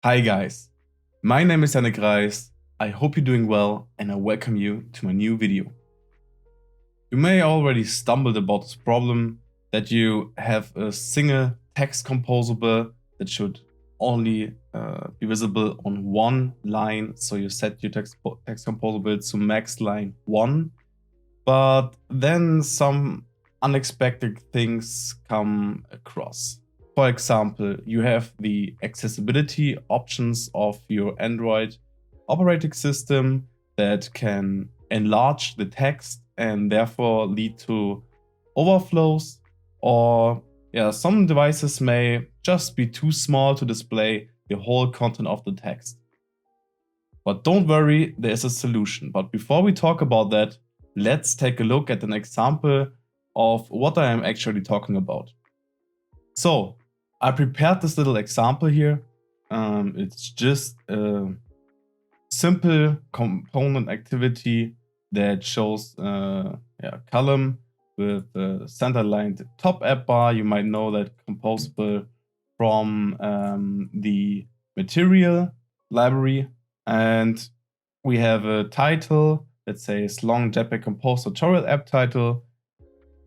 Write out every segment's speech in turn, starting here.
Hi guys, my name is Yannick Reis. I hope you're doing well and I welcome you to my new video. You may already stumbled about this problem that you have a single text composable that should only be visible on one line. So you set your text composable to max line 1, but then some unexpected things come across. For example, you have the accessibility options of your Android operating system that can enlarge the text and therefore lead to overflows, or some devices may just be too small to display the whole content of the text. But don't worry, there is a solution. But before we talk about that, let's take a look at an example of what I am actually talking about. So I prepared this little example here. It's just a simple component activity that shows a column with a center-aligned top app bar. You might know that composable from the material library. And we have a title that says long Jetpack compose tutorial app title.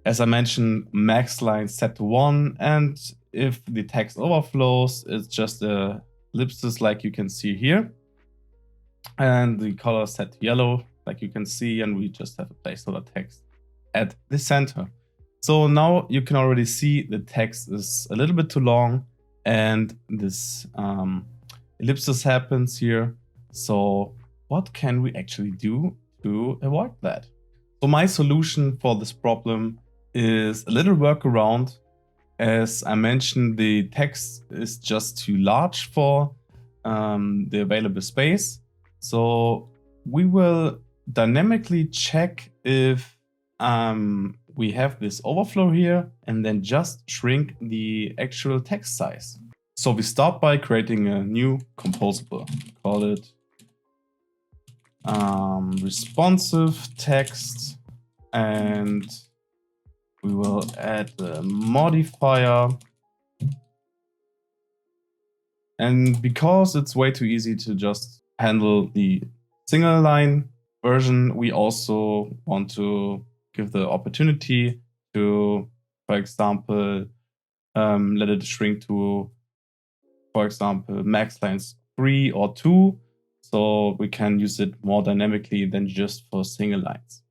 As I mentioned, max line set to 1, and if the text overflows, it's just a ellipsis like you can see here. And the color set to yellow like you can see, and we just have a placeholder text at the center. So now you can already see the text is a little bit too long and this ellipsis happens here. So what can we actually do to avoid that? So my solution for this problem is a little workaround. As I mentioned, the text is just too large for the available space. So we will dynamically check if we have this overflow here and then just shrink the actual text size. So we start by creating a new composable. Call it ResponsiveText, and we will add a modifier. And because it's way too easy to just handle the single line version, we also want to give the opportunity to, for example, let it shrink to, for example, max lines 3 or 2. So we can use it more dynamically than just for single lines.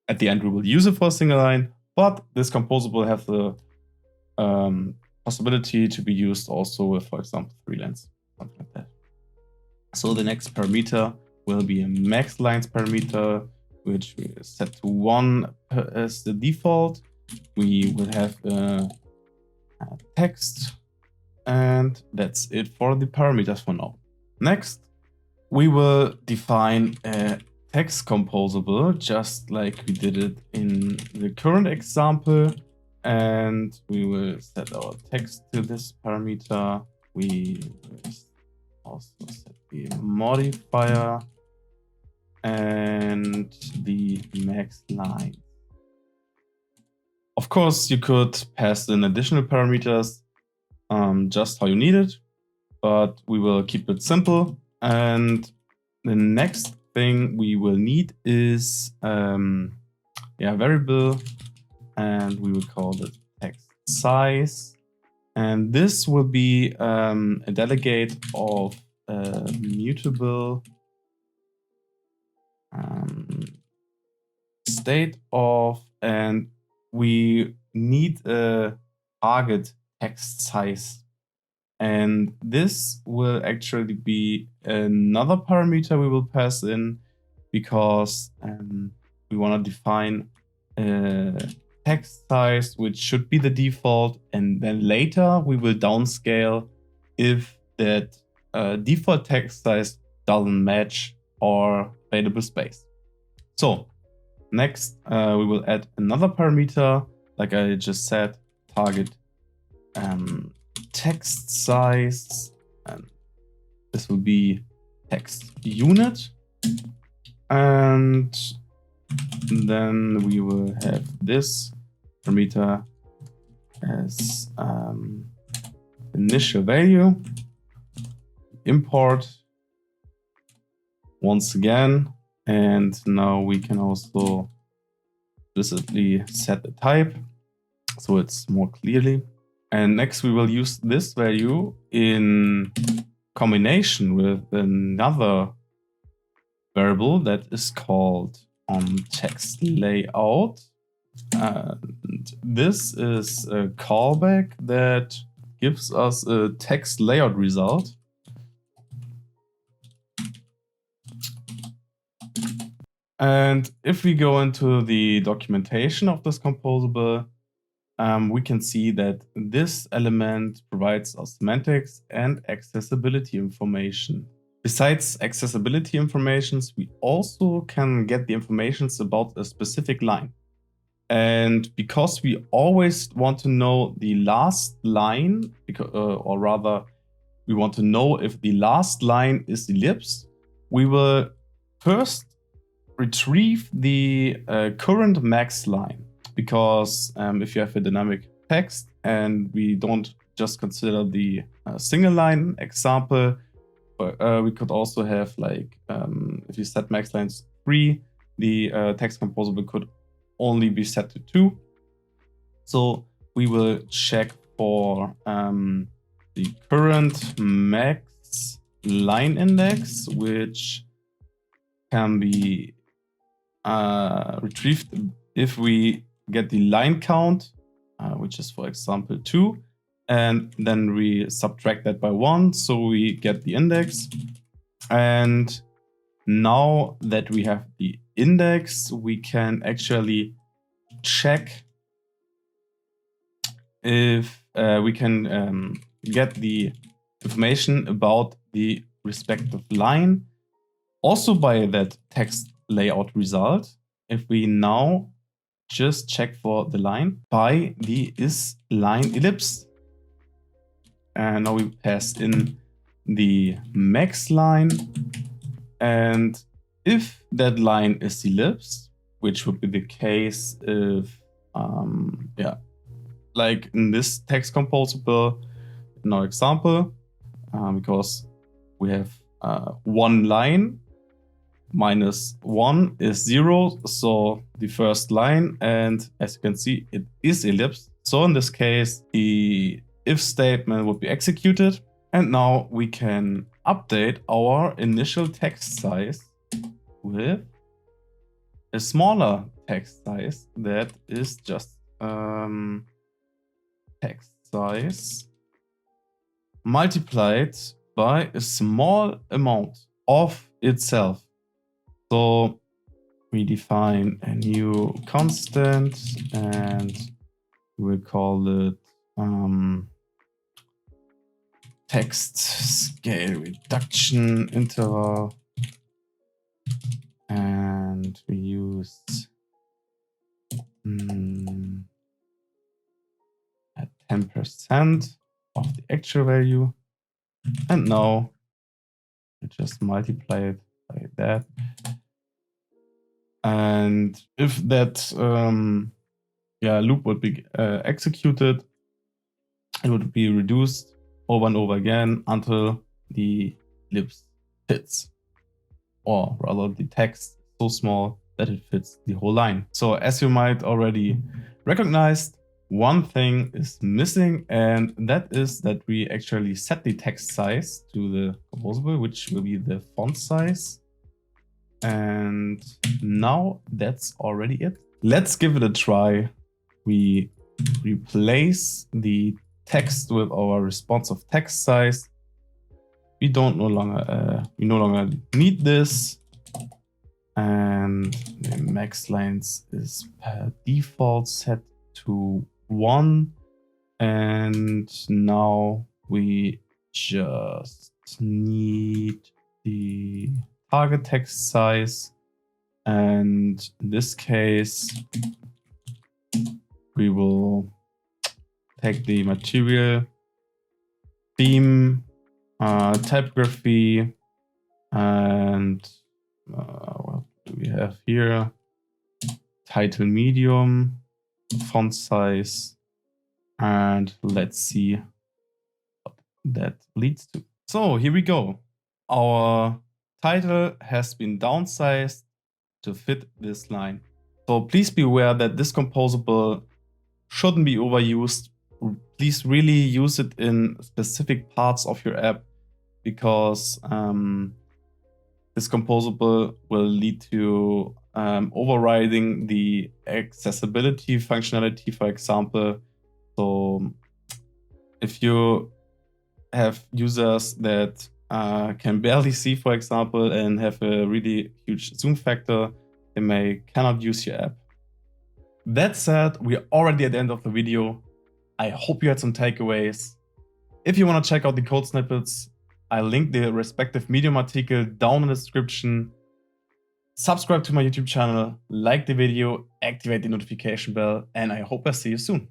At the end, we will use it for a single line, but this composable has the possibility to be used also with, for example, 3 lines, something like that. So the next parameter will be a max lines parameter, which we set to 1 as the default. We will have a text, and that's it for the parameters for now. Next, we will define a text composable, just like we did it in the current example. And we will set our text to this parameter. We will also set the modifier and the max line. Of course, you could pass in additional parameters, just how you need it, but we will keep it simple. And the next thing we will need is variable, and we will call it text size. And this will be a delegate of mutable state of, and we need a target text size. And this will actually be another parameter we will pass in, because we want to define a text size which should be the default, and then later we will downscale if that default text size doesn't match our available space. So next we will add another parameter, like I just said, target text size, and this will be text unit. And then we will have this parameter as initial value. import once again. And now we can also explicitly set the type so it's more clearly. And next we will use this value in combination with another variable that is called text layout. And this is a callback that gives us a text layout result. And if we go into the documentation of this composable, we can see that this element provides us semantics and accessibility information. Besides accessibility informations, we also can get the informations about a specific line. And because we always want to know the last line, or rather, we want to know if the last line is ellipse, we will first retrieve the current max line. Because if you have a dynamic text and we don't just consider the single line example, we could also have like, if you set max lines 3, the text composable could only be set to 2. So we will check for the current max line index, which can be retrieved if we get the line count, which is for example 2, and then we subtract that by 1, so we get the index. And now that we have the index, we can actually check if we can get the information about the respective line also by that text layout result. If we now just check for the line by the isLine ellipse. And now we pass in the max line. And if that line is ellipse, which would be the case if, like in this text composable, in our example, because we have one line, -1 is 0, so the first line, and as you can see, it is ellipse. So in this case, the if statement would be executed, and now we can update our initial text size with a smaller text size that is just text size multiplied by a small amount of itself. So we define a new constant and we'll call it text scale reduction interval. And we used at 10% of the actual value. And now we just multiply it by that. And if that loop would be executed, it would be reduced over and over again until the ellipse fits, or rather the text is so small that it fits the whole line. So as you might already recognize, one thing is missing, and that is that we actually set the text size to the composable, which will be the font size. And now that's already it. Let's give it a try. We replace the text with our responsive text size. We no longer need this. And the max lines is per default set to 1. And now we just need the target text size. And in this case, we will take the material, theme, typography, and what do we have here? Title medium, font size, and let's see what that leads to. So here we go. Our title has been downsized to fit this line. So please be aware that this composable shouldn't be overused. Please really use it in specific parts of your app, because this composable will lead to overriding the accessibility functionality, for example. So if you have users that can barely see, for example, and have a really huge zoom factor, they cannot use your app. That said, we're already at the end of the video. I hope you had some takeaways. If you want to check out the code snippets, I link the respective Medium article down in the description. Subscribe to my YouTube channel, like the video, activate the notification bell, and I hope I see you soon.